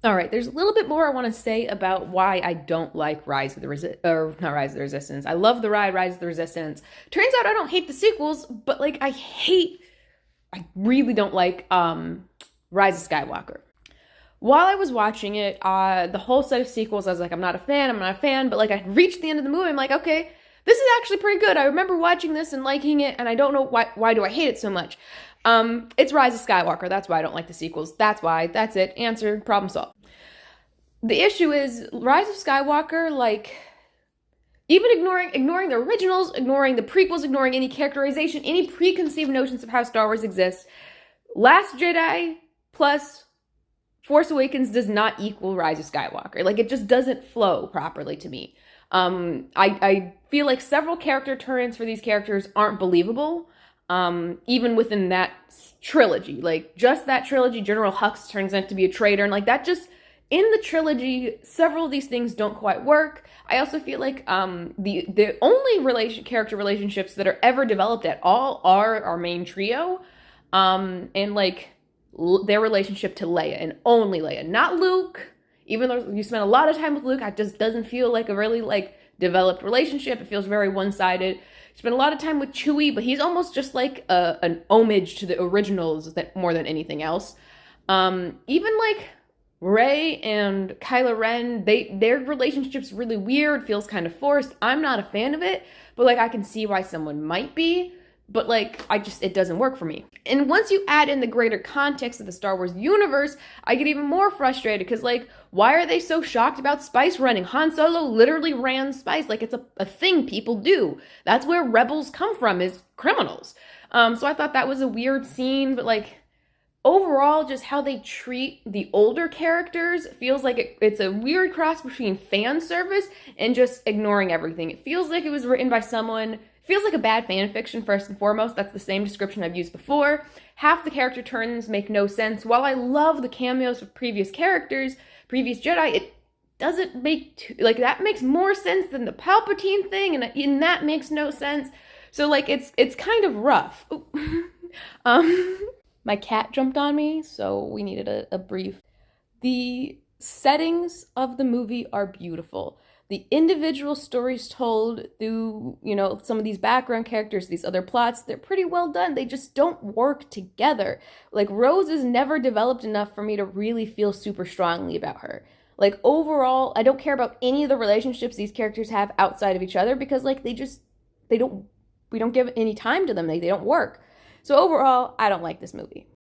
All right, there's a little bit more I want to say about why I don't like Rise of the not Rise of the Resistance. I love the ride, Rise of the Resistance. Turns out I don't hate the sequels, but like I really don't like Rise of Skywalker. While I was watching it, the whole set of sequels, I was like, I'm not a fan, but like I reached the end of the movie, I'm like, okay, this is actually pretty good. I remember watching this and liking it, and I don't know why do I hate it so much. It's Rise of Skywalker. That's why I don't like the sequels. That's why. That's it. Answer. Problem solved. The issue is Rise of Skywalker, like, even ignoring the originals, ignoring the prequels, ignoring any characterization, any preconceived notions of how Star Wars exists, Last Jedi plus Force Awakens does not equal Rise of Skywalker. Like, it just doesn't flow properly to me. I feel like several character turns for these characters aren't believable. Even within that trilogy, like just that trilogy, General Hux turns out to be a traitor, and like that just in the trilogy, several of these things don't quite work. I also feel like the only character relationships that are ever developed at all are our main trio, and like their relationship to Leia and only Leia, not Luke. Even though you spend a lot of time with Luke, it just doesn't feel like a really like developed relationship. It feels very one-sided. Spent a lot of time with Chewie, but he's almost just like an homage to the originals more than anything else. Even like Rey and Kylo Ren, their relationship's really weird, feels kind of forced. I'm not a fan of it, but like I can see why someone might be, but like it doesn't work for me. And once you add in the greater context of the Star Wars universe, I get even more frustrated because like, why are they so shocked about spice running? Han Solo literally ran spice, like it's a thing people do. That's where rebels come from, is criminals. So I thought that was a weird scene, but like overall, just how they treat the older characters feels like it's a weird cross between fan service and just ignoring everything. It feels like it was written by someone. Feels like a bad fan fiction, first and foremost. That's the same description I've used before. Half the character turns make no sense. While I love the cameos of previous characters, previous Jedi, it doesn't make, like, that makes more sense than the Palpatine thing, and that makes no sense. So, like, it's kind of rough. My cat jumped on me, so we needed a brief. The settings of the movie are beautiful. The individual stories told through, some of these background characters, these other plots, they're pretty well done. They just don't work together. Like, Rose is never developed enough for me to really feel super strongly about her. Like, overall, I don't care about any of the relationships these characters have outside of each other because, like, we don't give any time to them. They don't work. So overall, I don't like this movie.